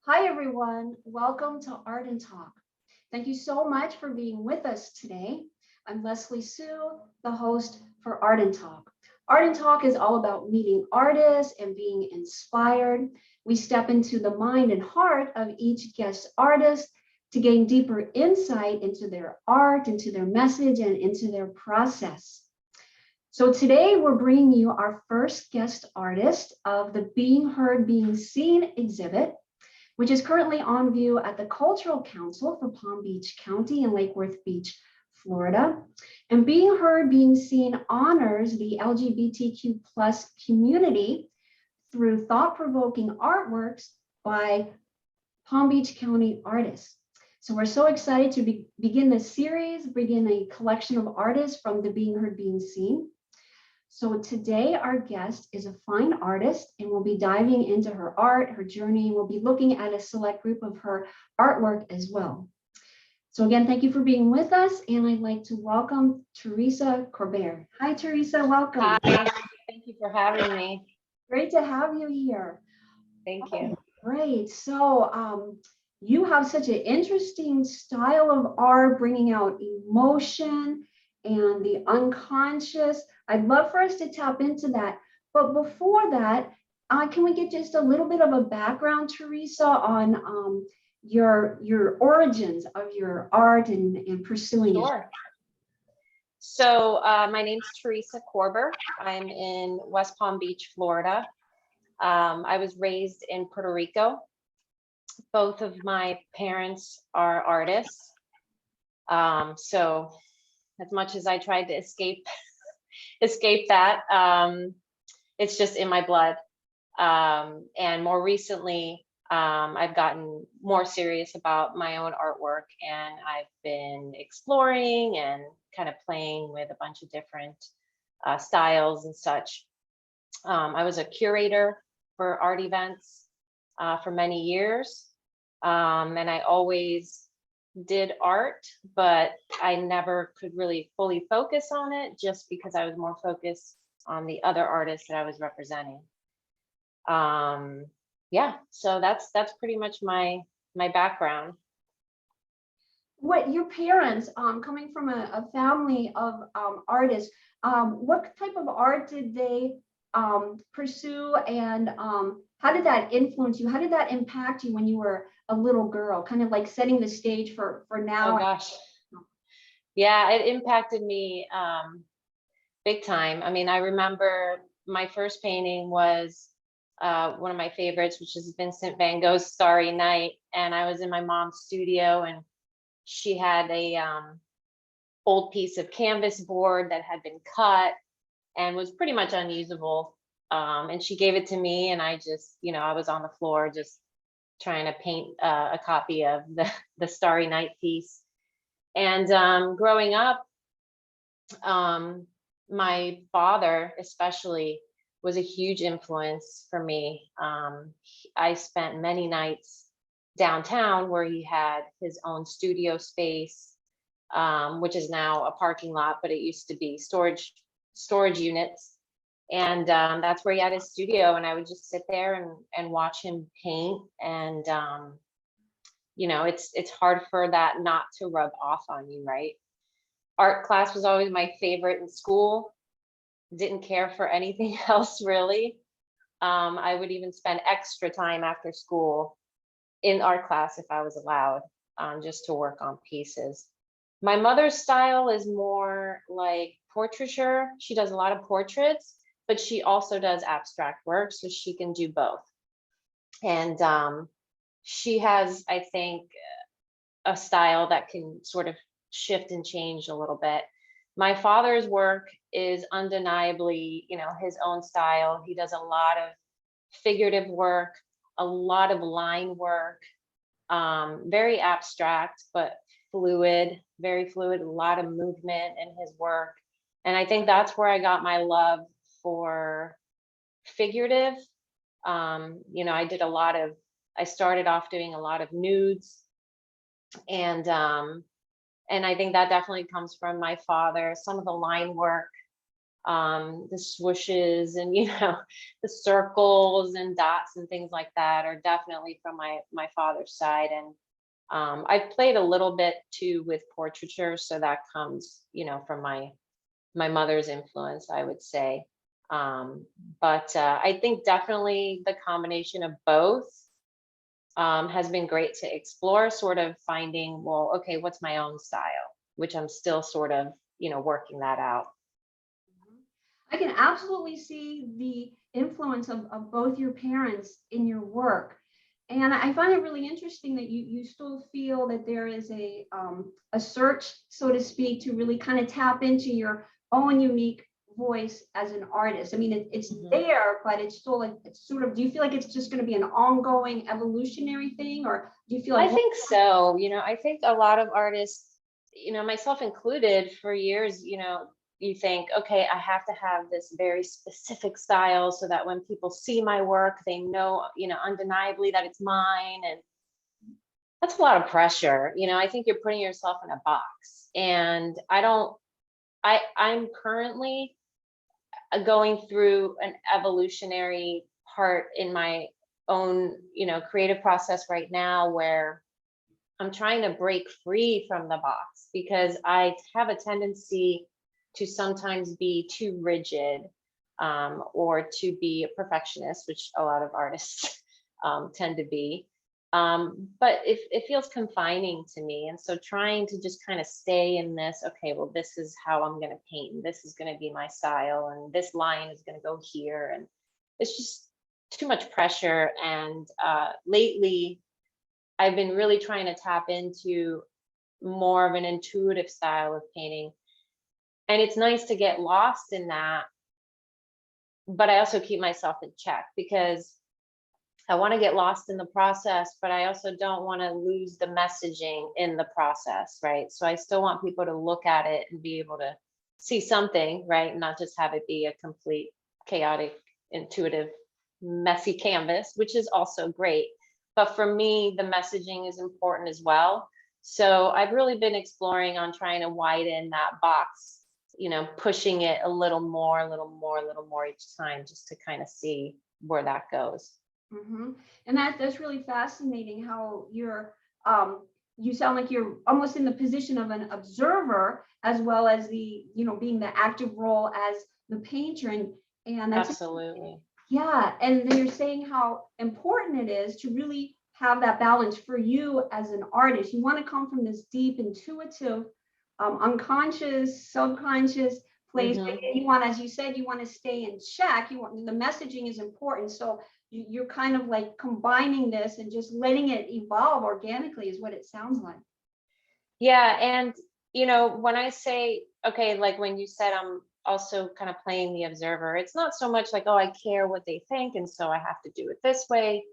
Hi, everyone. Welcome to Art and Talk. Thank you so much for being with us today. I'm Leslie Sue, the host for Art and Talk. Art and Talk is all about meeting artists and being inspired. We step into the mind and heart of each guest artist to gain deeper insight into their art, into their message, and into their process. So today we're bringing you our first guest artist of the Being Heard, Being Seen exhibit, which is currently on view at the Cultural Council for Palm Beach County in Lake Worth Beach, Florida. And Being Heard, Being Seen honors the LGBTQ plus community through thought-provoking artworks by Palm Beach County artists. So we're so excited to begin this series, begin a collection of artists from the Being Heard, Being Seen. So today our guest is a fine artist, and we'll be diving into her art, her journey. We'll be looking at a select group of her artwork as well. So again, thank you for being with us, and I'd like to welcome Teresa Korber. Hi, Teresa, welcome. Hi, thank you for having me. Great to have you here. Thank you. Great. So you have such an interesting style of art, bringing out emotion and the unconscious. I'd love for us to tap into that. But before that, can we get just a little bit of a background, Teresa, on your origins of your art and pursuing it? Sure. So my name's Teresa Korber. I'm in West Palm Beach, Florida. I was raised in Puerto Rico. Both of my parents are artists. So as much as I tried to escape that, it's just in my blood. And more recently, I've gotten more serious about my own artwork, and I've been exploring and kind of playing with a bunch of different styles and such. I was a curator for art events for many years, and I always did art, but I never could really fully focus on it just because I was more focused on the other artists that I was representing. Yeah, so that's pretty much my background. What your parents, coming from a family of artists, what type of art did they pursue, and how did that influence you? How did that impact you when you were a little girl? Kind of like setting the stage for now. Oh gosh, yeah, it impacted me big time. I mean, I remember my first painting was one of my favorites, which is Vincent van Gogh's Starry Night, and I was in my mom's studio, and she had a old piece of canvas board that had been cut and was pretty much unusable. And she gave it to me, and I just, I was on the floor just trying to paint a copy of the Starry Night piece. And growing up, my father especially was a huge influence for me. I spent many nights downtown where he had his own studio space, which is now a parking lot, but it used to be storage units. And that's where he had his studio, and I would just sit there and watch him paint. And it's hard for that not to rub off on you, right? Art class was always my favorite in school. Didn't care for anything else really. I would even spend extra time after school in art class if I was allowed, just to work on pieces. My mother's style is more like portraiture. She does a lot of portraits, but she also does abstract work, so she can do both. And she has, I think, a style that can sort of shift and change a little bit. My father's work is undeniably, his own style. He does a lot of figurative work, a lot of line work, very abstract, but fluid, very fluid, a lot of movement in his work. And I think that's where I got my love for figurative. I started off doing a lot of nudes, and I think that definitely comes from my father. Some of the line work The swooshes and, the circles and dots and things like that are definitely from my father's side. And I've played a little bit too with portraiture, so that comes, from my mother's influence, I would say. But I think definitely the combination of both has been great to explore, sort of finding, well, okay, what's my own style, which I'm still sort of, working that out. I can absolutely see the influence of both your parents in your work. And I find it really interesting that you still feel that there is a search, so to speak, to really kind of tap into your own unique voice as an artist. I mean, it's Mhm. there, but it's still like, it's sort of, do you feel like it's just going to be an ongoing evolutionary thing? Or do you feel I like, think so. I think a lot of artists, myself included, for years, you think, okay, I have to have this very specific style so that when people see my work, they know, undeniably that it's mine. And that's a lot of pressure. I think you're putting yourself in a box. And I'm currently going through an evolutionary part in my own, creative process right now, where I'm trying to break free from the box, because I have a tendency to sometimes be too rigid, or to be a perfectionist, which a lot of artists tend to be. But it feels confining to me. And so trying to just kind of stay in this, okay, well, this is how I'm going to paint, and this is going to be my style, and this line is going to go here. And it's just too much pressure. And lately, I've been really trying to tap into more of an intuitive style of painting. And it's nice to get lost in that, but I also keep myself in check, because I want to get lost in the process, but I also don't want to lose the messaging in the process, right? So I still want people to look at it and be able to see something, right? And not just have it be a complete, chaotic, intuitive, messy canvas, which is also great. But for me, the messaging is important as well. So I've really been exploring on trying to widen that box, pushing it a little more, a little more, a little more each time, just to kind of see where that goes. mm-hmm. And that's really fascinating how you sound like you're almost in the position of an observer, as well as being the active role as the painter. And that's Absolutely. yeah. And then you're saying how important it is to really have that balance for you as an artist. You want to come from this deep, intuitive, unconscious, subconscious place. But Hmm. you want, as you said, you want to stay in check. You want, the messaging is important. So you're kind of like combining this and just letting it evolve organically, is what it sounds like. Yeah. And, when I say, okay, like when you said I'm also kind of playing the observer, it's not so much like, oh, I care what they think, and so I have to do it this way.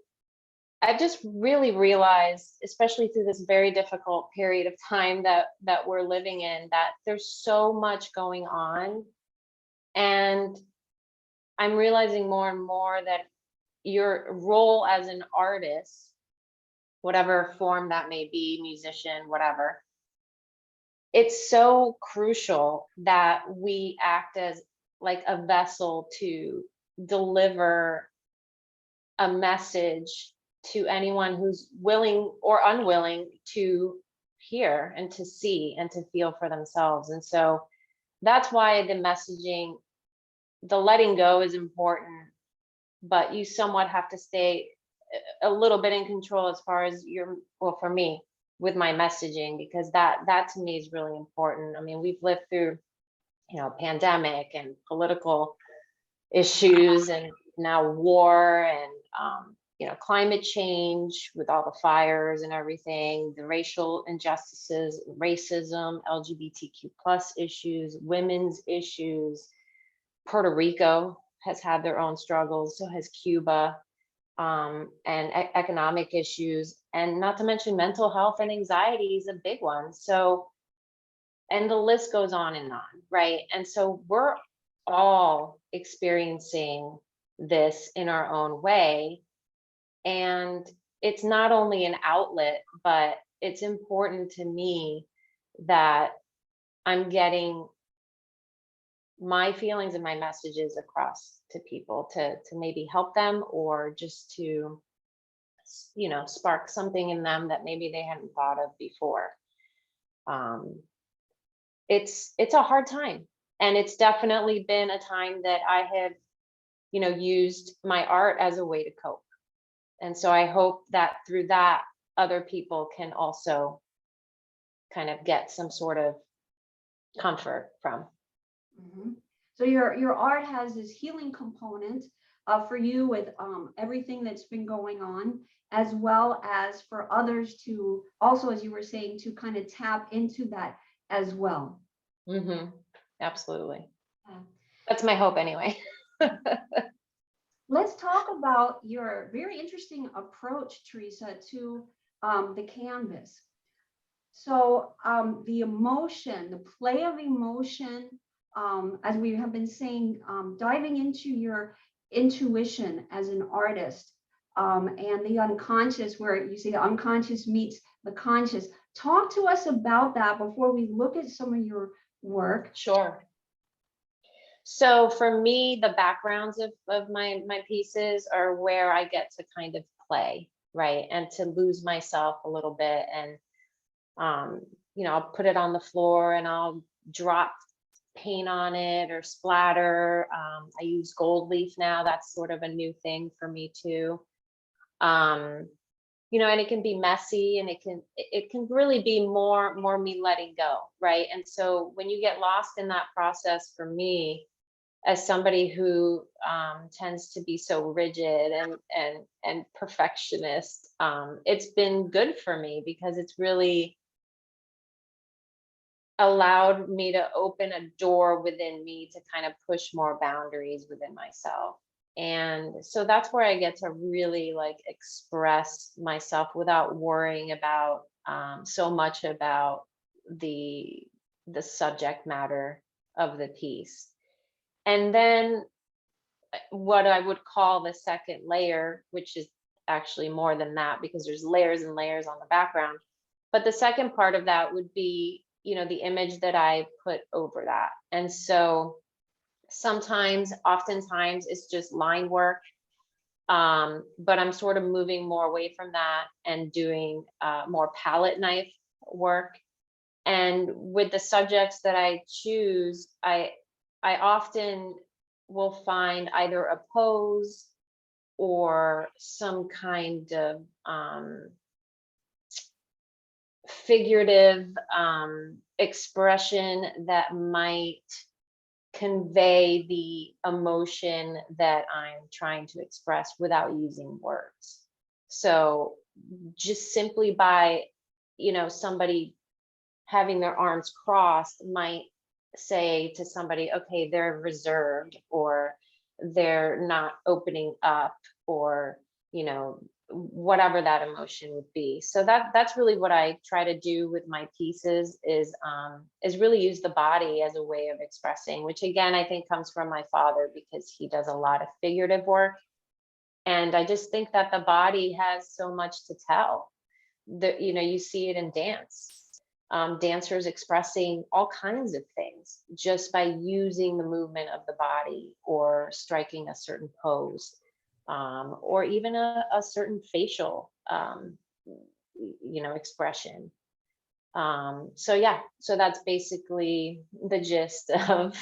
I've just really realized, especially through this very difficult period of time that we're living in, that there's so much going on. And I'm realizing more and more that your role as an artist, whatever form that may be, musician, whatever, it's so crucial that we act as like a vessel to deliver a message to anyone who's willing or unwilling to hear and to see and to feel for themselves. And so that's why the messaging, the letting go is important, but you somewhat have to stay a little bit in control as far as well, for me, with my messaging, because that to me is really important. I mean, we've lived through, pandemic and political issues, and now war, and climate change with all the fires and everything, the racial injustices, racism, LGBTQ plus issues, women's issues. Puerto Rico has had their own struggles, so has Cuba, and economic issues, and not to mention mental health and anxiety is a big one. So, and the list goes on and on, right? And so we're all experiencing this in our own way. And it's not only an outlet, but it's important to me that I'm getting my feelings and my messages across to people to maybe help them, or just to, spark something in them that maybe they hadn't thought of before. Um, it's a hard time, and it's definitely been a time that I have, used my art as a way to cope. And so I hope that through that, other people can also kind of get some sort of comfort from. Mhm. So your art has this healing component for you with everything that's been going on, as well as for others to also, as you were saying, to kind of tap into that as well. Absolutely. Yeah. That's my hope anyway. Let's talk about your very interesting approach, Teresa, to the canvas. So the emotion, the play of emotion, as we have been saying, diving into your intuition as an artist, and the unconscious, where you say the unconscious meets the conscious. Talk to us about that before we look at some of your work. Sure. So for me, the backgrounds of my pieces are where I get to kind of play, right? And to lose myself a little bit. And I'll put it on the floor and I'll drop paint on it or splatter. I use gold leaf now. That's sort of a new thing for me too. And it can be messy, and it can really be more me letting go, right? And so when you get lost in that process, for me, as somebody who tends to be so rigid and perfectionist, it's been good for me because it's really allowed me to open a door within me to kind of push more boundaries within myself. And so that's where I get to really like express myself without worrying about so much about the subject matter of the piece. And then what I would call the second layer, which is actually more than that because there's layers and layers on the background. But the second part of that would be, the image that I put over that. And so oftentimes it's just line work. But I'm sort of moving more away from that and doing more palette knife work. And with the subjects that I choose, I often will find either a pose or some kind of figurative expression that might convey the emotion that I'm trying to express without using words. So just simply by, somebody having their arms crossed might say to somebody, okay, they're reserved, or they're not opening up, or, whatever that emotion would be. So that's really what I try to do with my pieces is really use the body as a way of expressing, which again, I think comes from my father because he does a lot of figurative work. And I just think that the body has so much to tell. You see it in dance. Dancers expressing all kinds of things just by using the movement of the body or striking a certain pose, or even a certain facial, expression. So that's basically the gist of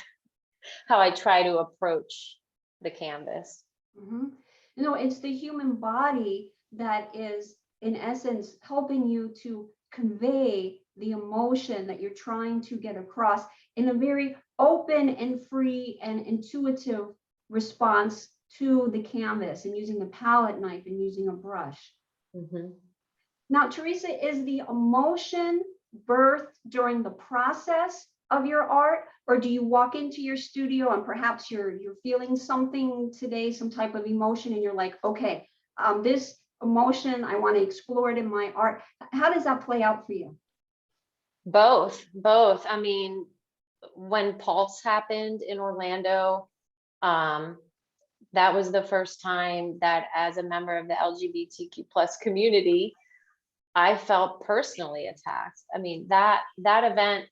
how I try to approach the canvas. Mm-hmm. It's the human body that is, in essence, helping you to convey the emotion that you're trying to get across in a very open and free and intuitive response to the canvas, and using the palette knife and using a brush. Mm-hmm. Now, Teresa, is the emotion birthed during the process of your art, or do you walk into your studio and perhaps you're feeling something today, some type of emotion, and you're like, okay, this emotion, I want to explore it in my art? How does that play out for you? Both. I mean, when Pulse happened in Orlando, that was the first time that as a member of the LGBTQ plus community, I felt personally attacked. I mean, that event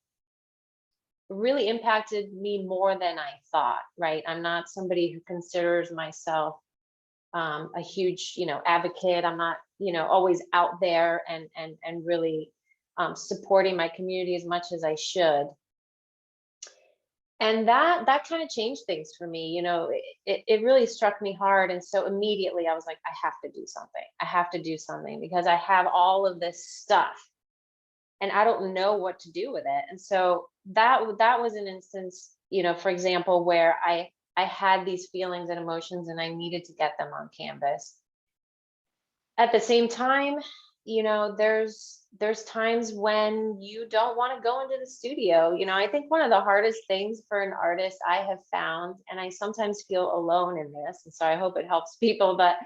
really impacted me more than I thought, right? I'm not somebody who considers myself a huge, advocate. I'm not, always out there and really supporting my community as much as I should. And that kind of changed things for me. It really struck me hard. And so immediately I was like, I have to do something. I have to do something because I have all of this stuff and I don't know what to do with it. And so that was an instance, for example, where I had these feelings and emotions and I needed to get them on canvas. At the same time, there's times when you don't want to go into the studio. I think one of the hardest things for an artist I have found, and I sometimes feel alone in this, and so I hope it helps people, but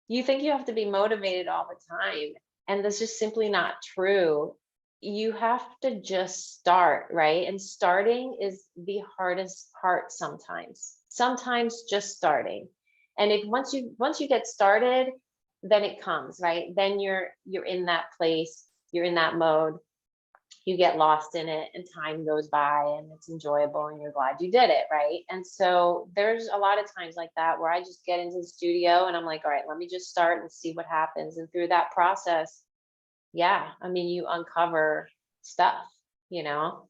you think you have to be motivated all the time, and that's just simply not true. You have to just start, right? And starting is the hardest part sometimes. Sometimes just starting. And if once you get started, then it comes, right? Then you're in that place, you're in that mode, you get lost in it and time goes by and it's enjoyable and you're glad you did it, right? And so there's a lot of times like that where I just get into the studio and I'm like, all right, let me just start and see what happens. And through that process, yeah, I mean, you uncover stuff.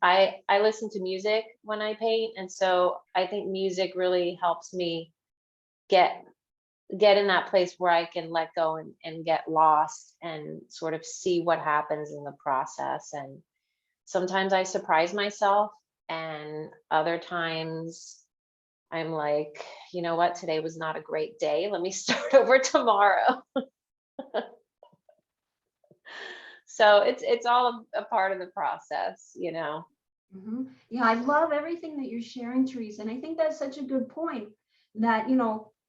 I listen to music when I paint, and so I think music really helps me get in that place where I can let go and get lost and sort of see what happens in the process. And sometimes I surprise myself, and other times I'm like, you know what, today was not a great day. Let me start over tomorrow. So it's all a part of the process. Mhm. Yeah, I love everything that you're sharing, Teresa. And I think that's such a good point that,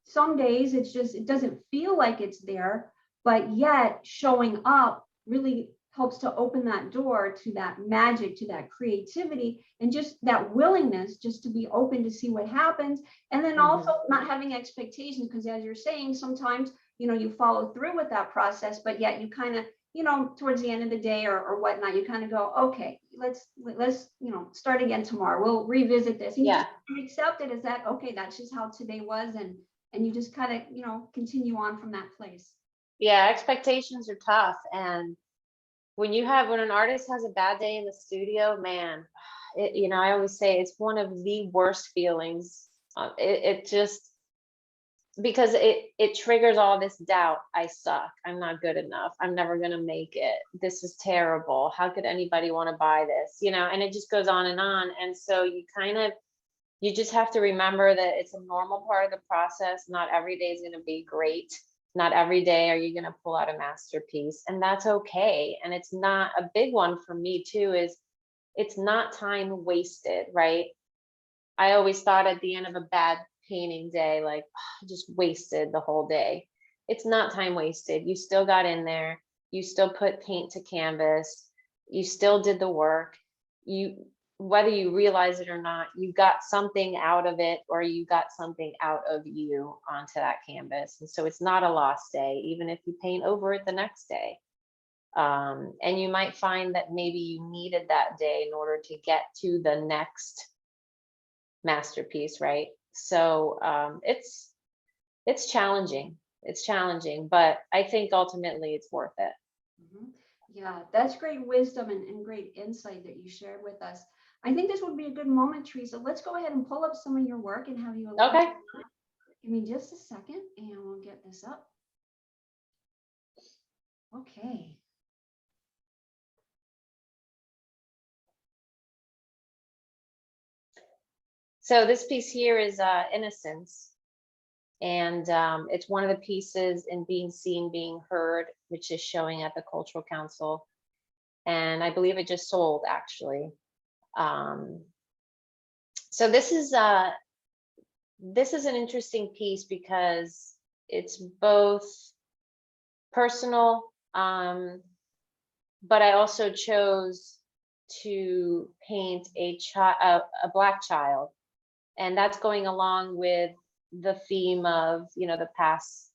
some days it doesn't feel like it's there, but yet showing up really helps to open that door to that magic, to that creativity, and just that willingness just to be open to see what happens. And then also not having expectations, because as you're saying, sometimes, you follow through with that process, but yet you kind of, towards the end of the day or whatnot, you kind of go, okay, let's start again tomorrow. We'll revisit this. And you Yeah. just accept it as that, okay, that's just how today was. And you just kind of, continue on from that place. Yeah, expectations are tough. And when an artist has a bad day in the studio, man, I always say it's one of the worst feelings. It just, because it triggers all this doubt. I suck. I'm not good enough. I'm never going to make it. This is terrible. How could anybody want to buy this? And it just goes on and on. And so you just have to remember that it's a normal part of the process. Not every day is going to be great. Not every day are you going to pull out a masterpiece, and that's okay. And it's not a big one for me too, is it's not time wasted, right? I always thought at the end of a bad painting day, like, I just wasted the whole day. It's not time wasted. You still got in there. You still put paint to canvas. You still did the work. Whether you realize it or not, you got something out of it, or you got something out of you onto that canvas. And so it's not a lost day, even if you paint over it the next day. And you might find that maybe you needed that day in order to get to the next masterpiece, right? So it's challenging. It's challenging, but I think ultimately it's worth it. Mhm. Yeah, that's great wisdom and great insight that you shared with us. I think this would be a good moment, Teresa. Let's go ahead and pull up some of your work and have you elaborate. Okay. Give me just a second and we'll get this up. Okay. So this piece here is Innocence. And it's one of the pieces in Being Seen, Being Heard, which is showing at the Cultural Council. And I believe it just sold, actually. So this is an interesting piece because it's both personal, but I also chose to paint a Black child, and that's going along with the theme of the past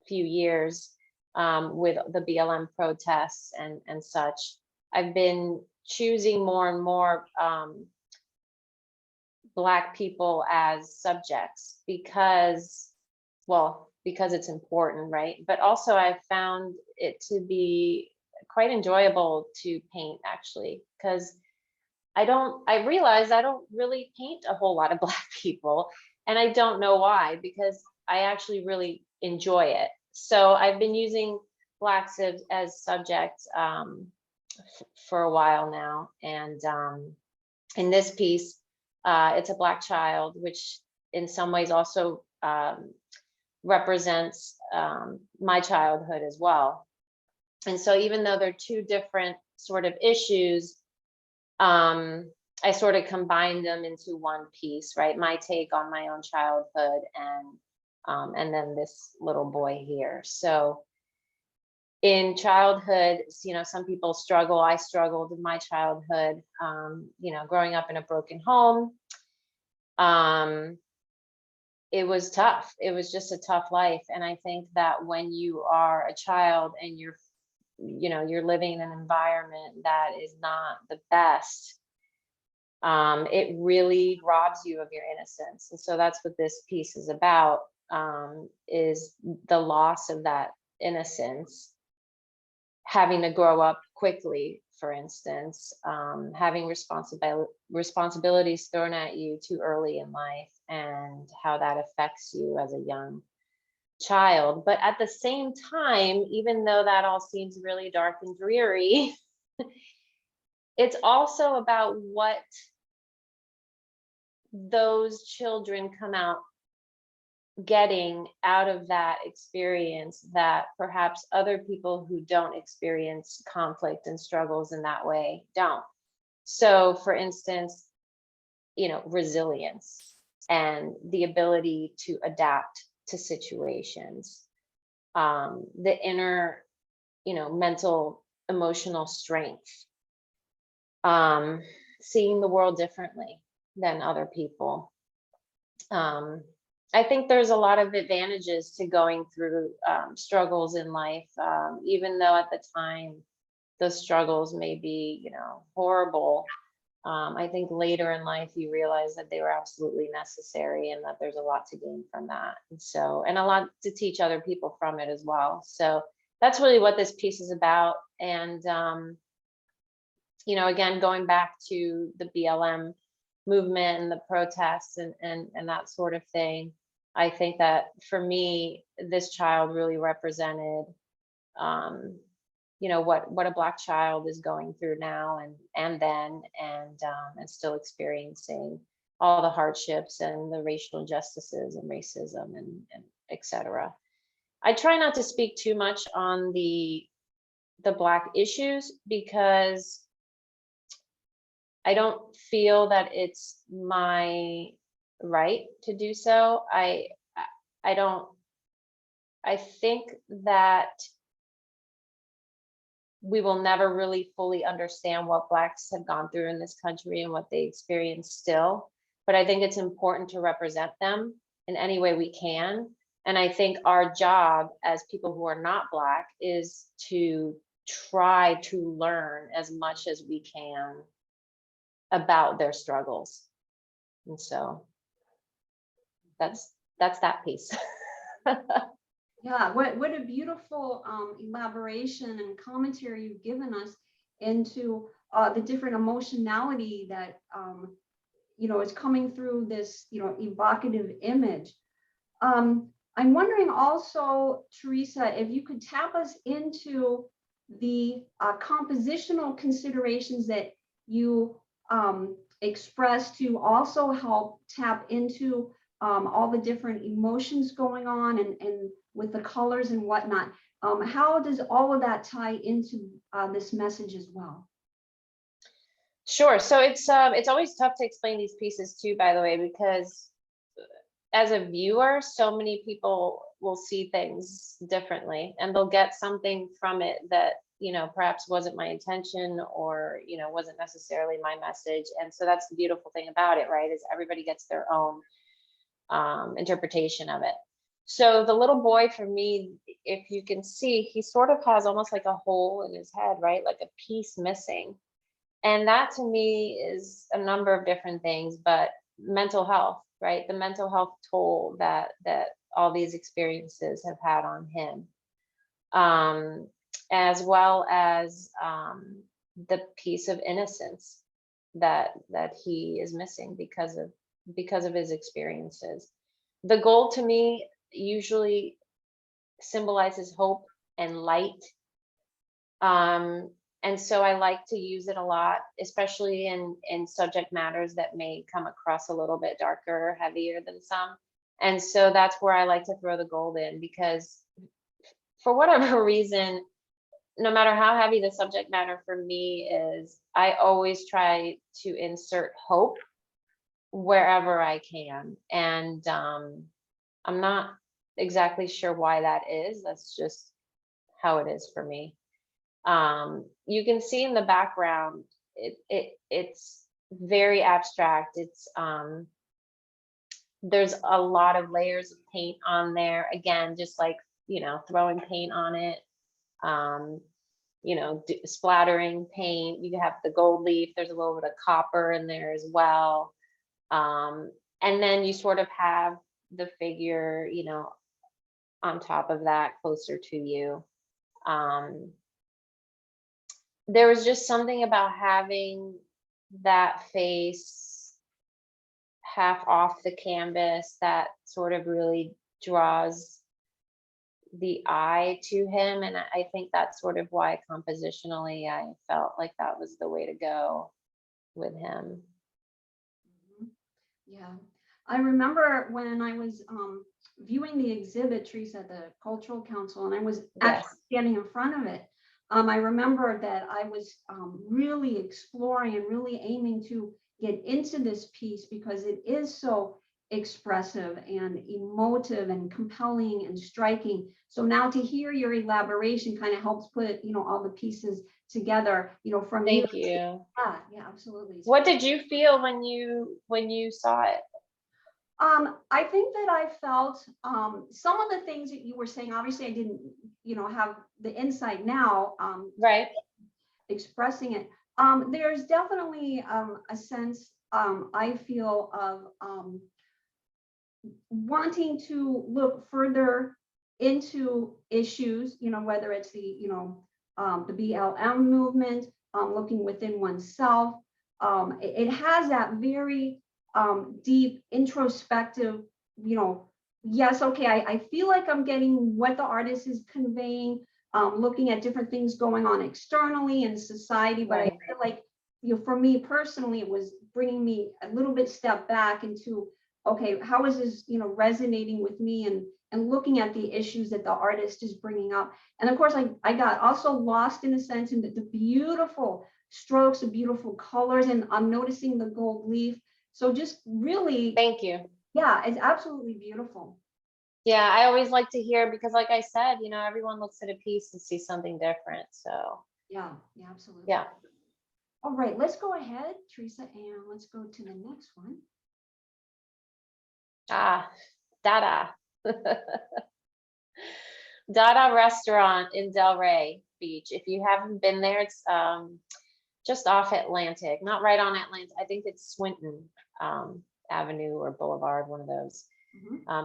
few years with the BLM protests and such. I've been choosing more and more Black people as subjects because, well, because it's important, right? But also I've found it to be quite enjoyable to paint, actually, because I realize I don't really paint a whole lot of Black people, and I don't know why, because I actually really enjoy it. So I've been using Blacks as subjects for a while now, and in this piece, it's a Black child, which in some ways also represents my childhood as well. And so even though they're two different sort of issues, I sort of combined them into one piece, right? My take on my own childhood and then this little boy here. So in childhood, you know, some people struggle. I struggled in my childhood, you know, growing up in a broken home. It was tough. It was just a tough life. And I think that when you are a child and you're, you know, you're living in an environment that is not the best, it really robs you of your innocence. And so that's what this piece is about, is the loss of that innocence, having to grow up quickly, for instance, having responsibilities thrown at you too early in life, and how that affects you as a young child. But at the same time, even though that all seems really dark and dreary, it's also about what those children come out getting out of that experience that perhaps other people who don't experience conflict and struggles in that way don't. So for instance, you know, resilience and the ability to adapt to situations, the inner, you know, mental, emotional strength, seeing the world differently than other people. I think there's a lot of advantages to going through struggles in life, even though at the time those struggles may be, you know, horrible. I think later in life you realize that they were absolutely necessary, and that there's a lot to gain from that. And so, and a lot to teach other people from it as well. So that's really what this piece is about. And you know, again, going back to the BLM movement and the protests and that sort of thing, I think that for me, this child really represented, you know, what a Black child is going through now and then, and still experiencing all the hardships and the racial injustices and racism and et cetera. I try not to speak too much on the Black issues, because I don't feel that it's my right to do so. I think that we will never really fully understand what Blacks have gone through in this country and what they experience still. But I think it's important to represent them in any way we can. And I think our job as people who are not Black is to try to learn as much as we can about their struggles. And so that's that piece. Yeah, what a beautiful elaboration and commentary you've given us into the different emotionality that you know, is coming through this, you know, evocative image. I'm wondering also, Teresa, if you could tap us into the compositional considerations that you express to also help tap into all the different emotions going on and with the colors and whatnot. How does all of that tie into this message as well? Sure. So it's always tough to explain these pieces too, by the way, because as a viewer, so many people will see things differently, and they'll get something from it that, you know, perhaps wasn't my intention, or, you know, wasn't necessarily my message. And so that's the beautiful thing about it, right? Is everybody gets their own interpretation of it. So the little boy, for me, if you can see, he sort of has almost like a hole in his head, right? Like a piece missing. And that to me is a number of different things, but mental health, right? The mental health toll that all these experiences have had on him, as well as the piece of innocence that he is missing because of his experiences. The gold to me usually symbolizes hope and light. And so I like to use it a lot, especially in subject matters that may come across a little bit darker or heavier than some. And so that's where I like to throw the gold in, because for whatever reason, no matter how heavy the subject matter for me is, I always try to insert hope wherever I can. And I'm not exactly sure why that is. That's just how it is for me. You can see in the background, it's very abstract. It's there's a lot of layers of paint on there. Again, just like, throwing paint on it, splattering paint. You have the gold leaf. There's a little bit of copper in there as well. And then you sort of have the figure, on top of that, closer to you. There was just something about having that face half off the canvas that sort of really draws the eye to him. And I think that's sort of why compositionally I felt like that was the way to go with him. Yeah, I remember when I was viewing the exhibit, Teresa, at the Cultural Council, and I was actually standing in front of it. I remember that I was really exploring and really aiming to get into this piece because it is so expressive and emotive and compelling and striking. So now to hear your elaboration kind of helps put, all the pieces together, from Thank you. you. Yeah, absolutely. What did you feel when you saw it? I think that I felt some of the things that you were saying. Obviously, I didn't, have the insight now. Right. Expressing it. There's definitely a sense I feel of wanting to look further into issues. Whether it's the BLM movement, looking within oneself. It has that very deep introspective, yes, okay, I feel like I'm getting what the artist is conveying, looking at different things going on externally in society, but Right. I feel like, for me personally, it was bringing me a little bit step back into, okay, how is this, resonating with me, and looking at the issues that the artist is bringing up. And of course, I got also lost in a sense in the beautiful strokes, the beautiful colors, and I'm noticing the gold leaf. So just really, Thank you. yeah, it's absolutely beautiful. Yeah, I always like to hear, because like I said, everyone looks at a piece and sees something different. So Yeah, absolutely. yeah. All right, let's go ahead, Teresa, and let's go to the next one. DADA. DADA restaurant in Delray Beach. If you haven't been there, it's just off Atlantic, not right on Atlantic. I think it's Swinton Avenue or Boulevard, one of those.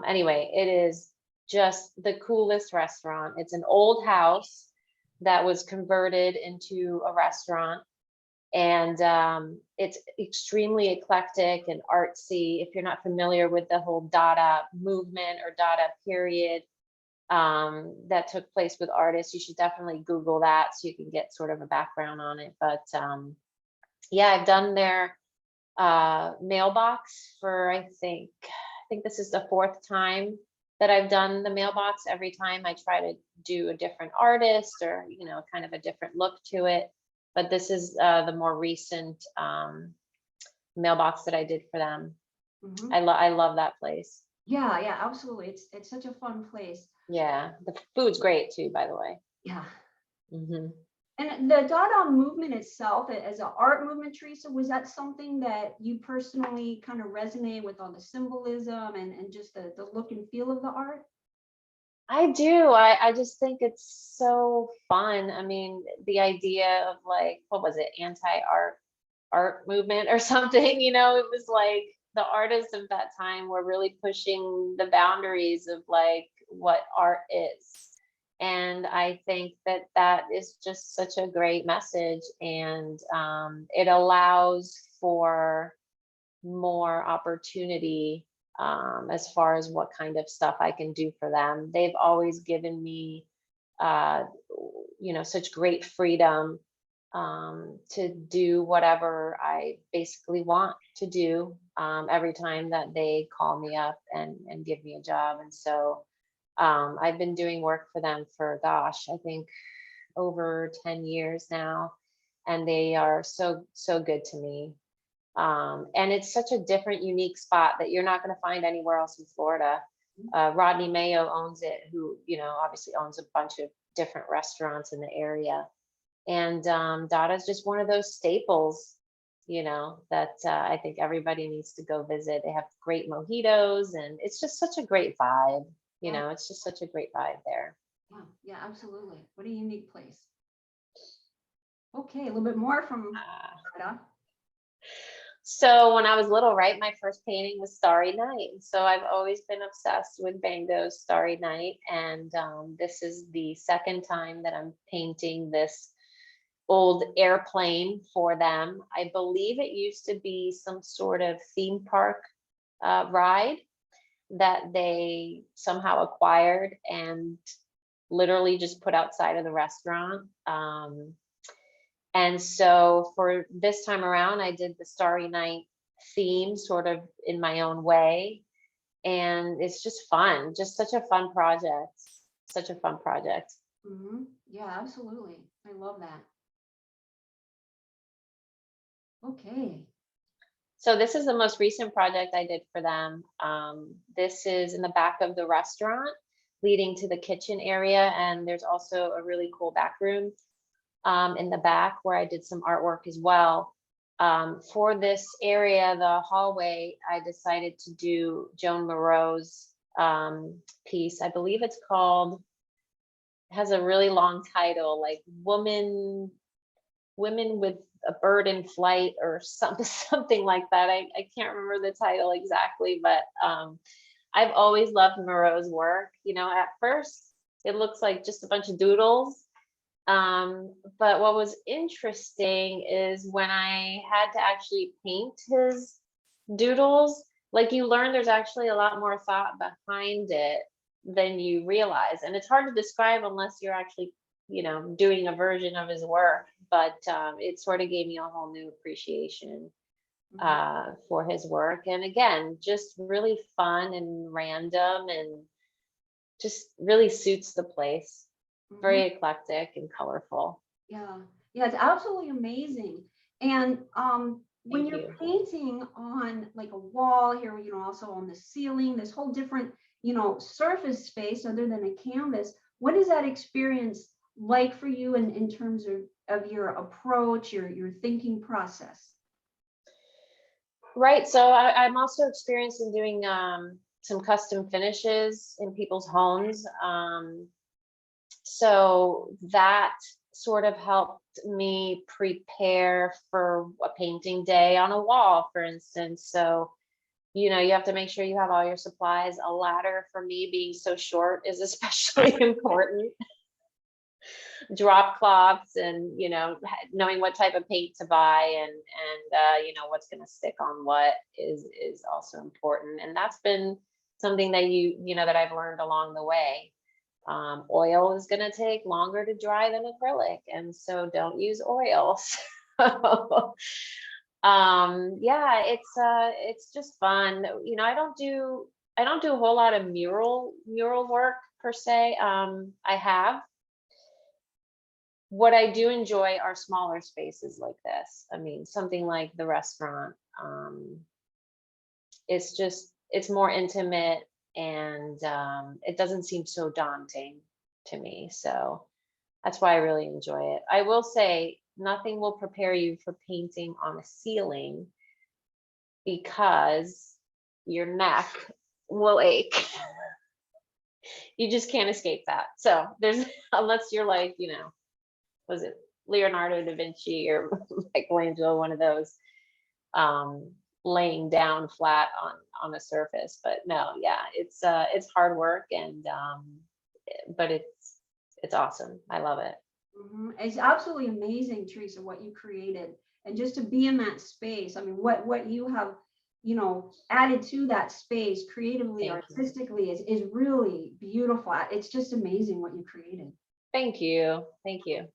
Anyway, it is just the coolest restaurant. It's an old house that was converted into a restaurant, and it's extremely eclectic and artsy. If you're not familiar with the whole DADA movement or DADA period that took place with artists, you should definitely Google that so you can get sort of a background on it. But yeah, I've done their mailbox for, I think this is the 4th time that I've done the mailbox. Every time I try to do a different artist or, kind of a different look to it. But this is the more recent mailbox that I did for them. I love that place. Yeah, absolutely. It's such a fun place. Yeah, the food's great too, by the way. Yeah. Mm-hmm. And the Dada movement itself, as an art movement, Teresa, was that something that you personally kind of resonate with, all the symbolism and just the look and feel of the art? I do. I just think it's so fun. I mean, the idea of, like, what was it, anti-art movement or something, it was like, the artists of that time were really pushing the boundaries of like what art is. And I think that that is just such a great message, and it allows for more opportunity as far as what kind of stuff I can do for them. They've always given me, such great freedom to do whatever I basically want to do every time that they call me up and give me a job. And so I've been doing work for them for, gosh, I think over 10 years now, and they are so, so good to me. And it's such a different, unique spot that you're not going to find anywhere else in Florida. Rodney Mayo owns it, who, obviously owns a bunch of different restaurants in the area. And DADA is just one of those staples, that I think everybody needs to go visit. They have great mojitos, and it's just such a great vibe. It's just such a great vibe there. Yeah, absolutely. What a unique place. Okay, a little bit more from DADA. So when I was little, right, my first painting was Starry Night. So I've always been obsessed with Van Gogh's Starry Night. And this is the second time that I'm painting this old airplane for them. I believe it used to be some sort of theme park ride that they somehow acquired and literally just put outside of the restaurant. And so for this time around, I did the Starry Night theme sort of in my own way. And it's just fun, just such a fun project, such a fun project. Mm-hmm. Yeah, absolutely. I love that. Okay. So this is the most recent project I did for them. This is in the back of the restaurant leading to the kitchen area. And there's also a really cool back room in the back where I did some artwork as well. For this area, the hallway, I decided to do Joan Moreau's piece. I believe it's called, it has a really long title, like Women with a Bird in Flight or something like that. I can't remember the title exactly, but I've always loved Moreau's work. At first it looks like just a bunch of doodles. But what was interesting is when I had to actually paint his doodles, like you learn there's actually a lot more thought behind it than you realize. And it's hard to describe unless you're actually, doing a version of his work. But it sort of gave me a whole new appreciation for his work. And again, just really fun and random and just really suits the place. Very eclectic and colorful. Yeah, it's absolutely amazing. And when you're painting on like a wall here, also on the ceiling, this whole different, surface space other than a canvas, what is that experience like for you in terms of your approach, your thinking process? Right. So I'm also experienced in doing some custom finishes in people's homes. So that sort of helped me prepare for a painting day on a wall, for instance. So, you have to make sure you have all your supplies. A ladder, for me, being so short, is especially important. Drop cloths, and knowing what type of paint to buy, and what's going to stick on what is also important. And that's been something that that I've learned along the way. Oil is going to take longer to dry than acrylic, and so don't use oil. So, yeah, it's just fun. I don't do a whole lot of mural work per se. I have. What I do enjoy are smaller spaces like this. I mean, something like the restaurant. It's more intimate, and it doesn't seem so daunting to me. So that's why I really enjoy it. I will say nothing will prepare you for painting on a ceiling, because your neck will ache. You just can't escape that. So there's, unless you're like, was it Leonardo da Vinci or Michelangelo, one of those, laying down flat on a surface. But no, yeah, it's hard work, and but it's awesome. I love it. It's absolutely amazing, Teresa, what you created, and just to be in that space. I mean, what you have, added to that space creatively, Thank you. artistically is really beautiful. It's just amazing what you created. Thank you. Thank you.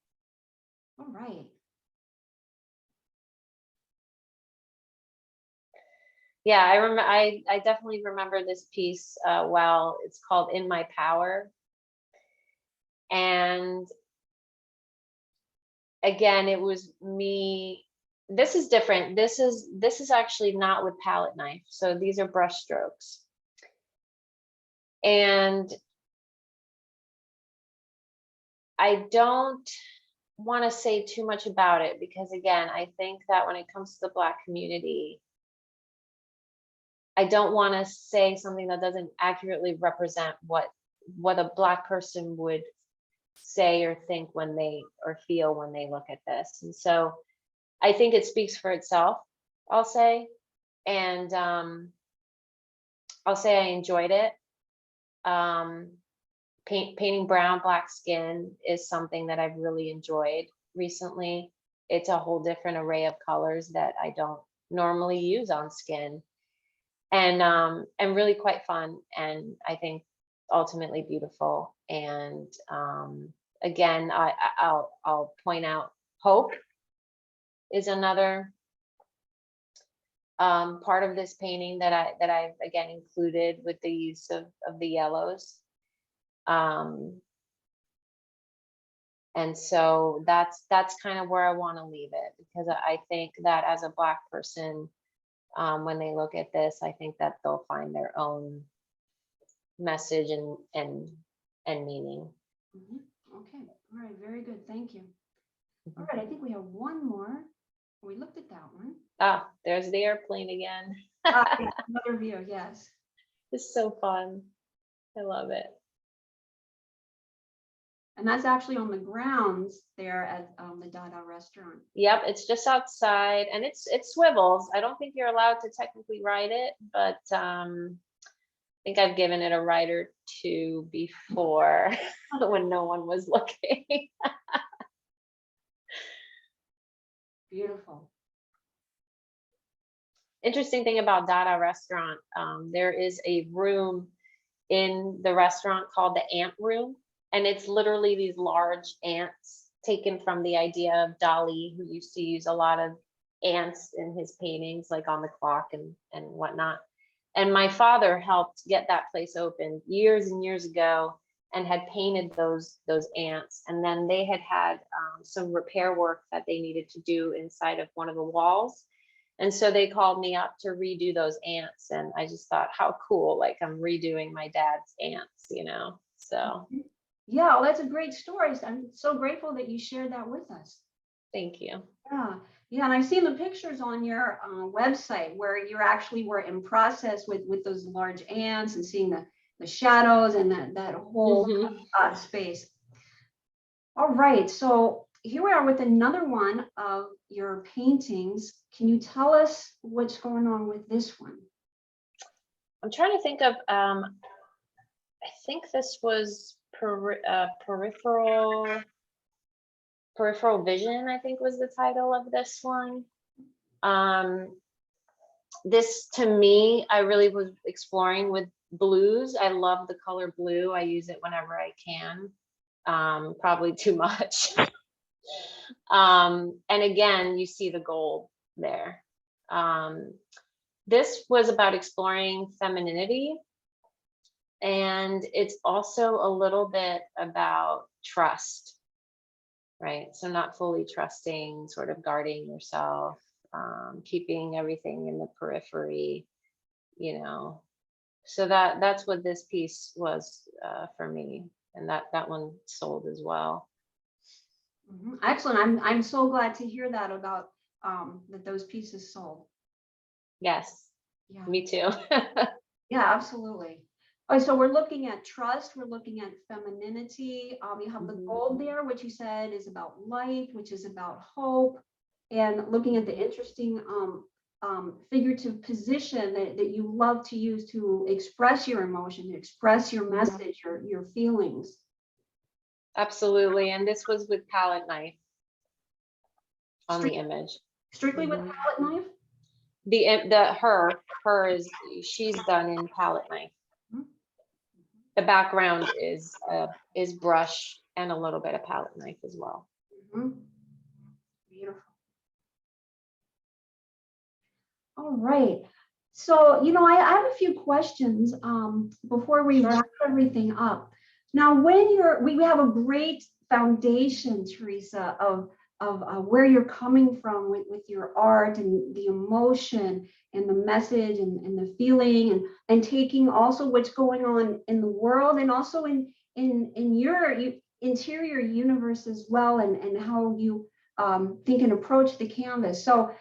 All right. Yeah, I remember. I definitely remember this piece well. It's called "In My Power," and again, it was me. This is different. This is actually not with palette knife. So these are brush strokes, and I don't want to say too much about it because, again, I think that when it comes to the Black community, I don't want to say something that doesn't accurately represent what a Black person would say or think when they or feel when they look at this. And so I think it speaks for itself, I'll say. And I'll say I enjoyed it. Painting brown, Black skin is something that I've really enjoyed recently. It's a whole different array of colors that I don't normally use on skin. And really quite fun, and I think ultimately beautiful. And again, I'll point out hope is another part of this painting that I've again included with the use of the yellows. And so that's kind of where I want to leave it, because I think that as a Black person, when they look at this, I think that they'll find their own message and meaning. Okay. All right. Very good. Thank you. All right. I think we have one more. We looked at that one. Ah, there's the airplane again. Yeah, another view. Yes. It's so fun. I love it. And that's actually on the grounds there at the DADA restaurant. Yep, it's just outside, and it swivels. I don't think you're allowed to technically ride it, but I think I've given it a ride or two before when no one was looking. Beautiful. Interesting thing about DADA restaurant, there is a room in the restaurant called the ant room, and it's literally these large ants taken from the idea of Dali, who used to use a lot of ants in his paintings, like on the clock and whatnot. And my father helped get that place open years and years ago, and had painted those ants. And then they had some repair work that they needed to do inside of one of the walls. And so they called me up to redo those ants. And I just thought, how cool, like I'm redoing my dad's ants, so. Yeah, well, that's a great story. I'm so grateful that you shared that with us. Thank you. Yeah, and I've seen the pictures on your website where you actually were in process with those large ants and seeing the shadows and that whole space. All right, so here we are with another one of your paintings. Can you tell us what's going on with this one? I'm trying to think of, I think this was peripheral vision, I think was the title of this one. This, to me, I really was exploring with blues. I love the color blue. I use it whenever I can, probably too much. And again, you see the gold there. This was about exploring femininity, and it's also a little bit about trust, right? So not fully trusting, sort of guarding yourself, keeping everything in the periphery, So that's what this piece was for me, and that one sold as well. Excellent. I'm so glad to hear that about that those pieces sold. Yes. Yeah. Me too. Yeah, absolutely. Oh, so we're looking at trust, we're looking at femininity. You have the gold there, which you said is about light, which is about hope, and looking at the interesting figurative position that you love to use to express your emotion, to express your message, your feelings. Absolutely. And this was with palette knife on the image. Strictly with palette knife? Her is, she's done in palette knife. The background is brush and a little bit of palette knife as well. Beautiful. All right. So, I have a few questions before we wrap everything up. Now, when we have a great foundation, Teresa, of where you're coming from with your art and the emotion and the message and the feeling and taking also what's going on in the world and also in your interior universe as well, and how you think and approach the canvas. So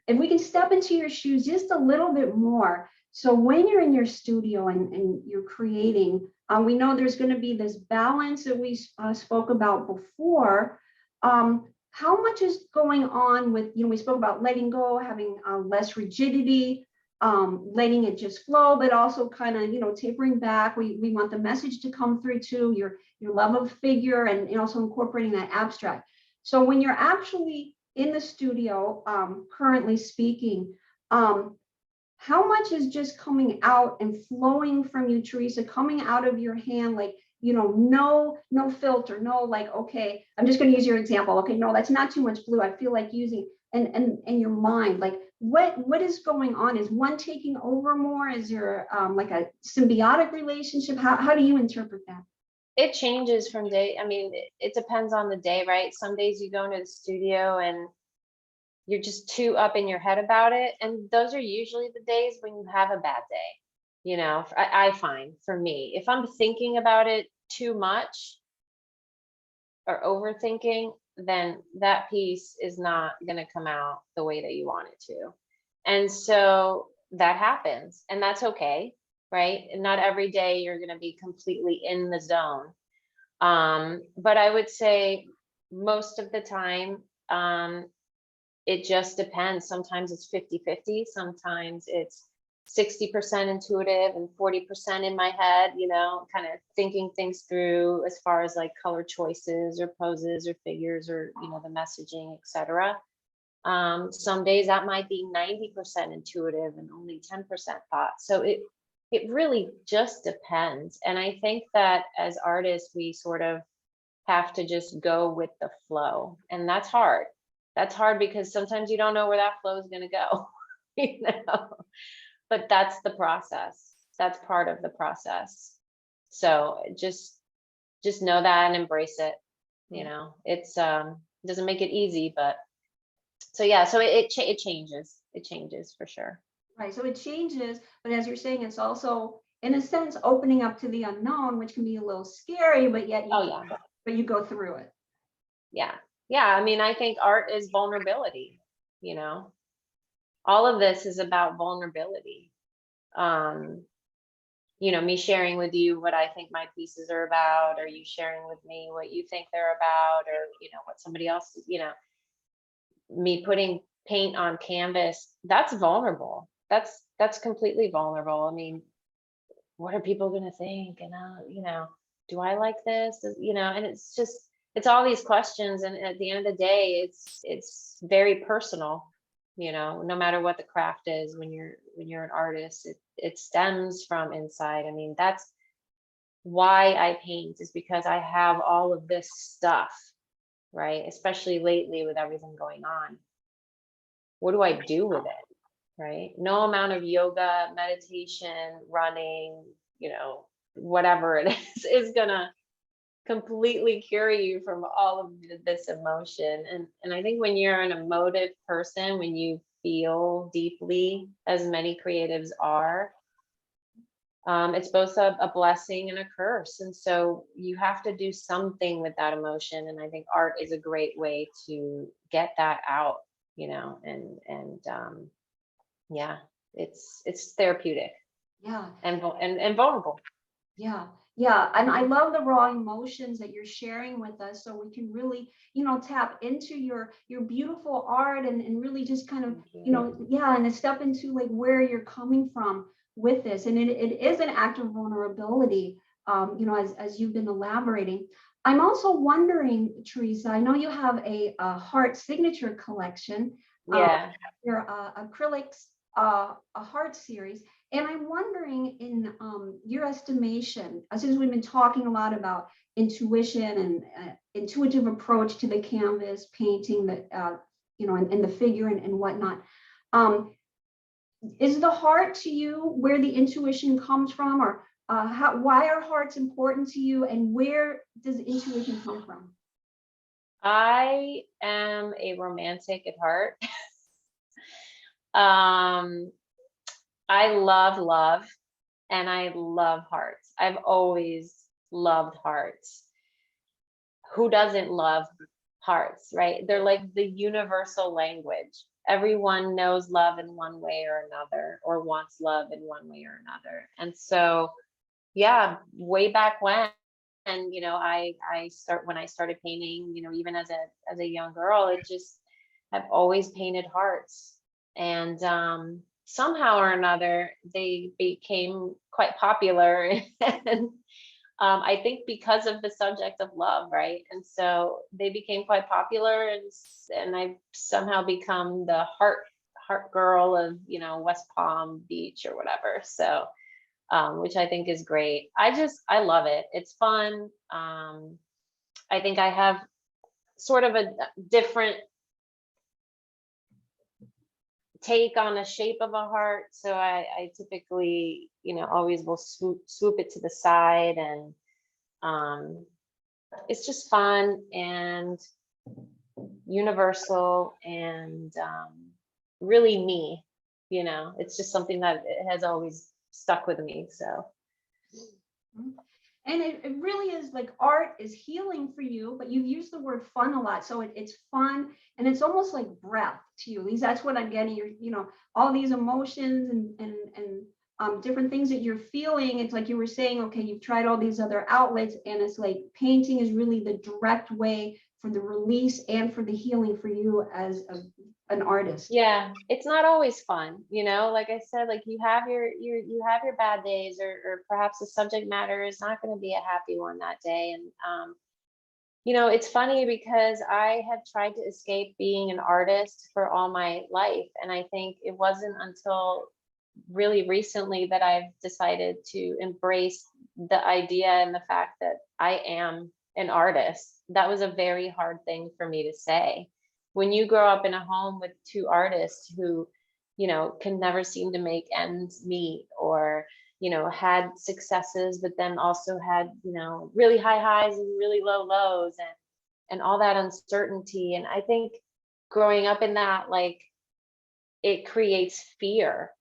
if we can step into your shoes just a little bit more. So when you're in your studio and you're creating, we know there's going to be this balance that we spoke about before. How much is going on with, we spoke about letting go, having less rigidity, letting it just flow, but also kind of, tapering back. We want the message to come through too, your love of figure and also incorporating that abstract. So when you're actually in the studio, currently speaking, how much is just coming out and flowing from you, Teresa, coming out of your hand, like, no filter, no, like, okay, I'm just going to use your example. Okay, no, that's not too much blue. I feel like using, and your mind, like, what is going on? Is one taking over more? Is there like a symbiotic relationship? How do you interpret that? It changes from day. I mean, it depends on the day, right? Some days you go into the studio and you're just too up in your head about it. And those are usually the days when you have a bad day. I find, for me, if I'm thinking about it too much or overthinking, then that piece is not going to come out the way that you want it to. And so that happens, and that's okay, right? And not every day you're going to be completely in the zone. But I would say most of the time, it just depends. Sometimes it's 50-50. Sometimes it's 60% intuitive and 40% in my head, kind of thinking things through as far as like color choices or poses or figures or, the messaging, etc. Some days that might be 90% intuitive and only 10% thought. So it really just depends. And I think that as artists, we sort of have to just go with the flow. And that's hard. That's hard because sometimes you don't know where that flow is going to go, but that's the process. That's part of the process. So just know that and embrace it. It's doesn't make it easy, but so yeah, so it changes. It changes for sure. Right. So it changes, but as you're saying, it's also in a sense opening up to the unknown, which can be a little scary, but yet you go through it. Yeah. I mean, I think art is vulnerability. All of this is about vulnerability. Me sharing with you what I think my pieces are about, or you sharing with me what you think they're about, or what somebody else, me putting paint on canvas, that's vulnerable. That's completely vulnerable. I mean, what are people going to think? And do I like this? And it's all these questions. And at the end of the day, it's very personal. No matter what the craft is, when you're an artist, it stems from inside. I mean, that's why I paint, is because I have all of this stuff, right? Especially lately with everything going on. What do I do with it? Right? No amount of yoga, meditation, running, whatever it is gonna completely cure you from all of this emotion. And I think when you're an emotive person, when you feel deeply, as many creatives are, it's both a blessing and a curse. And so you have to do something with that emotion. And I think art is a great way to get that out, yeah, it's therapeutic. Yeah. And vulnerable. Yeah. Yeah, and I love the raw emotions that you're sharing with us, so we can really, tap into your beautiful art and really just kind of, Thank you. yeah, and step into like where you're coming from with this. And it is an act of vulnerability, as you've been elaborating. I'm also wondering, Teresa, I know you have a heart signature collection, uh, Yeah. your acrylics, a heart series. And I'm wondering, in your estimation, since we've been talking a lot about intuition and intuitive approach to the canvas, painting, and the figure and whatnot, um, is the heart to you where the intuition comes from, or why are hearts important to you, and where does intuition come from? I am a romantic at heart. Um, I love love and I love hearts. I've always loved hearts. Who doesn't love hearts, right? They're like the universal language. Everyone knows love in one way or another, or wants love in one way or another. And so, yeah, way back when, and when I started painting, even as a young girl, it just, I've always painted hearts. And somehow or another, they became quite popular. And I think because of the subject of love, right? And so they became quite popular, and I've somehow become the heart girl of West Palm Beach or whatever. So which I think is great. I love it. It's fun. I think I have sort of a different take on the shape of a heart. So I typically, always will swoop it to the side, and it's just fun and universal and really me. It's just something that it has always stuck with me. So And it really is like art is healing for you, but you've used the word fun a lot. So it's fun and it's almost like breath to you. At least that's what I'm getting. All these emotions and different things that you're feeling. It's like you were saying, okay, you've tried all these other outlets, and it's like painting is really the direct way for the release and for the healing for you as an artist. yeah, it's not always fun, like I said, like you have your bad days, or perhaps the subject matter is not going to be a happy one that day. And it's funny because I have tried to escape being an artist for all my life, and I think it wasn't until really recently that I've decided to embrace the idea and the fact that I am an artist. That was a very hard thing for me to say. When you grow up in a home with two artists who, can never seem to make ends meet, or, had successes, but then also had, really high highs and really low lows, and all that uncertainty. And I think growing up in that, like, it creates fear,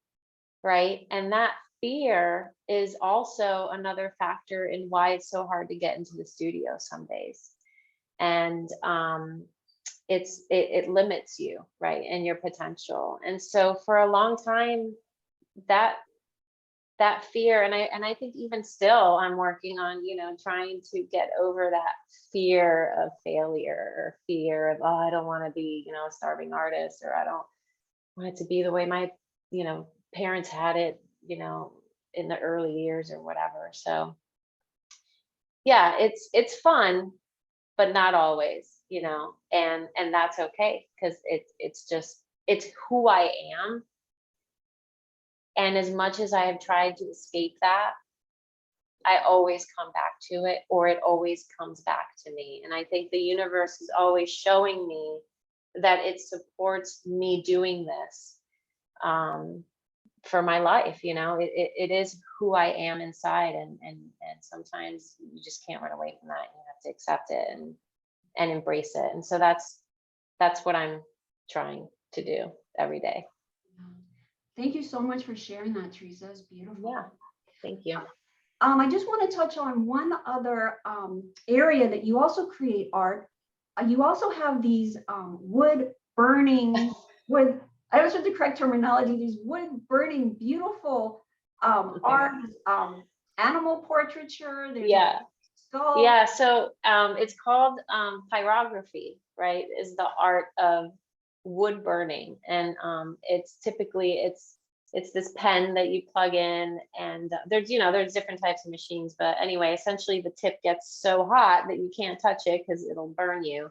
right? And that fear is also another factor in why it's so hard to get into the studio some days. And it limits you, right, and your potential. And so for a long time, that that fear, and I think even still I'm working on, trying to get over that fear of failure, or fear of, oh, I don't want to be, a starving artist, or I don't want it to be the way my, parents had it, in the early years or whatever. So yeah, it's fun, but not always, and that's okay, because it's who I am. And as much as I have tried to escape that, I always come back to it, or it always comes back to me. And I think the universe is always showing me that it supports me doing this. For my life, it is who I am inside, and sometimes you just can't run away from that. You have to accept it and embrace it. And so that's what I'm trying to do every day. Thank you so much for sharing that, Teresa. It's beautiful. Yeah, thank you. I just want to touch on one other area that you also create art. You also have these wood burning, wood, I don't know the correct terminology, these wood burning beautiful art animal portraiture. There's Yeah. skull. Yeah. So it's called pyrography, right? Is the art of wood burning. And it's typically it's this pen that you plug in, and there's different types of machines, but anyway, essentially the tip gets so hot that you can't touch it because it'll burn you.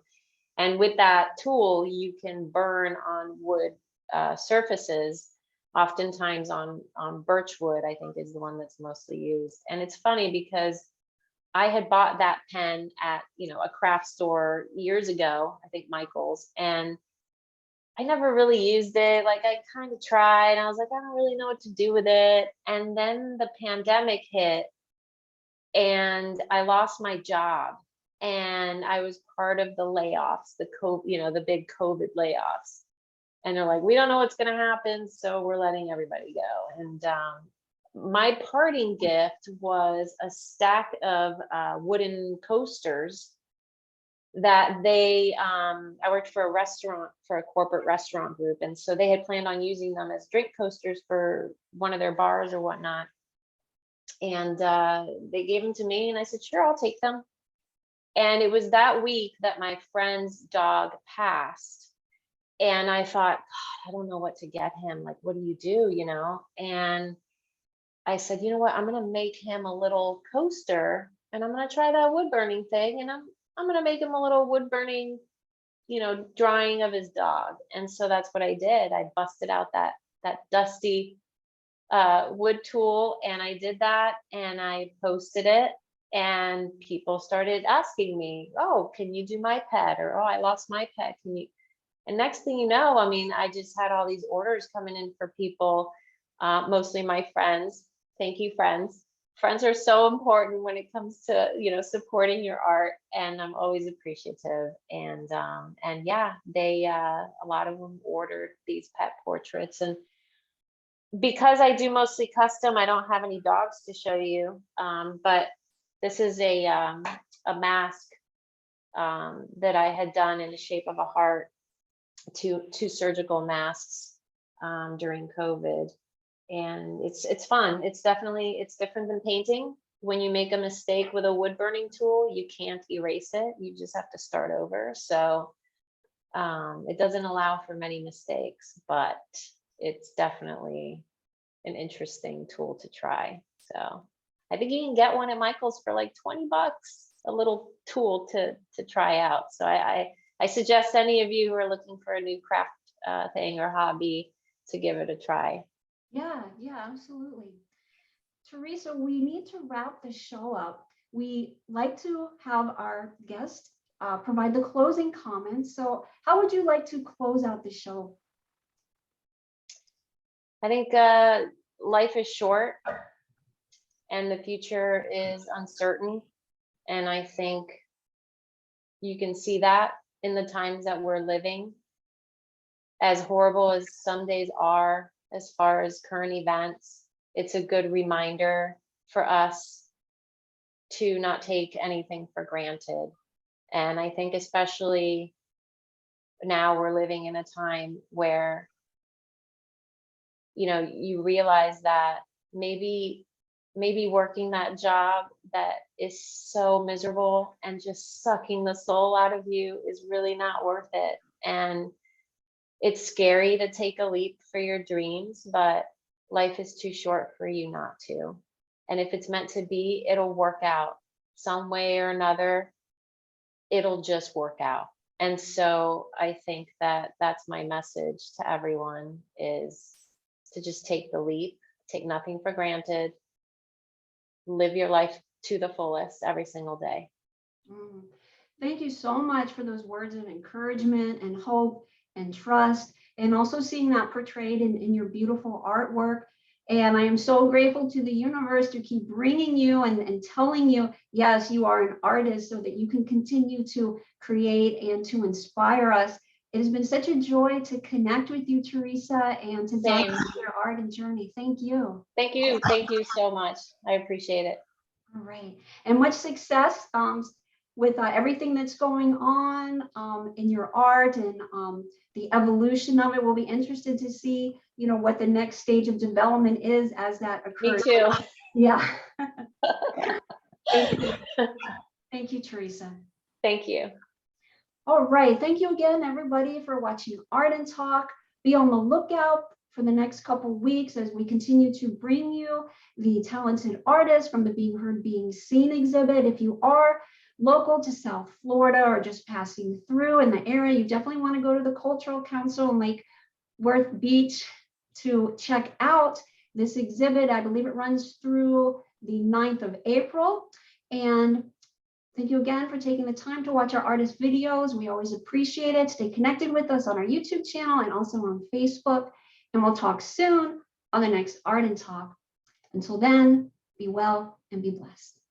And with that tool, you can burn on wood surfaces, oftentimes on birch wood, I think is the one that's mostly used. And it's funny because I had bought that pen at, a craft store years ago, I think Michael's, and I never really used it. Like I kind of tried, I was like, I don't really know what to do with it. And then the pandemic hit and I lost my job, and I was part of the layoffs, the big COVID layoffs. And they're like, we don't know what's going to happen, so we're letting everybody go. And my parting gift was a stack of wooden coasters that I worked for a corporate restaurant group. And so they had planned on using them as drink coasters for one of their bars or whatnot. And they gave them to me, and I said, sure, I'll take them. And it was that week that my friend's dog passed. And I thought, God, I don't know what to get him. Like, what do you do, And I said, you know what, I'm going to make him a little coaster, and I'm going to try that wood burning thing. And I'm going to make him a little wood burning, drawing of his dog. And so that's what I did. I busted out that dusty wood tool, and I did that, and I posted it, and people started asking me, oh, can you do my pet? Or, oh, I lost my pet. Can you? And next thing you know, I just had all these orders coming in for people, mostly my friends. Thank you, friends. Friends are so important when it comes to, supporting your art, and I'm always appreciative. And yeah, a lot of them ordered these pet portraits. And because I do mostly custom, I don't have any dogs to show you, but this is a mask that I had done in the shape of a heart, two surgical masks during COVID. And it's fun. It's different than painting. When you make a mistake with a wood burning tool, you can't erase it. You just have to start over. So it doesn't allow for many mistakes, but it's definitely an interesting tool to try. So I think you can get one at Michael's for like $20, a little tool to try out. So I suggest any of you who are looking for a new craft thing or hobby to give it a try. Yeah, absolutely. Teresa, we need to wrap the show up. We like to have our guests provide the closing comments. So how would you like to close out the show? I think life is short and the future is uncertain. And I think you can see that in the times that we're living. As horrible as some days are, as far as current events, it's a good reminder for us to not take anything for granted. And I think especially now we're living in a time where, you realize that maybe working that job that is so miserable and just sucking the soul out of you is really not worth it. And it's scary to take a leap for your dreams, but life is too short for you not to. And if it's meant to be, it'll work out some way or another. It'll just work out. And so I think that that's my message to everyone, is to just take the leap, take nothing for granted, live your life to the fullest every single day. Thank you so much for those words of encouragement and hope and trust, and also seeing that portrayed in your beautiful artwork. And I am so grateful to the universe to keep bringing you and telling you, yes, you are an artist, so that you can continue to create and to inspire us. It has been such a joy to connect with you, Teresa, and to dive into your art and journey. Thank you. Thank you. Thank you so much. I appreciate it. All right. And much success with everything that's going on in your art and the evolution of it. We'll be interested to see, what the next stage of development is as that occurs. Me too. Yeah. Thank you. Thank you, Teresa. Thank you. All right. Thank you again, everybody, for watching Art and Talk. Be on the lookout for the next couple of weeks as we continue to bring you the talented artists from the Being Heard, Being Seen exhibit. If you are local to South Florida or just passing through in the area, you definitely want to go to the Cultural Council in Lake Worth Beach to check out this exhibit. I believe it runs through the 9th of April. And thank you again for taking the time to watch our artist videos. We always appreciate it. Stay connected with us on our YouTube channel and also on Facebook. And we'll talk soon on the next Art and Talk. Until then, be well and be blessed.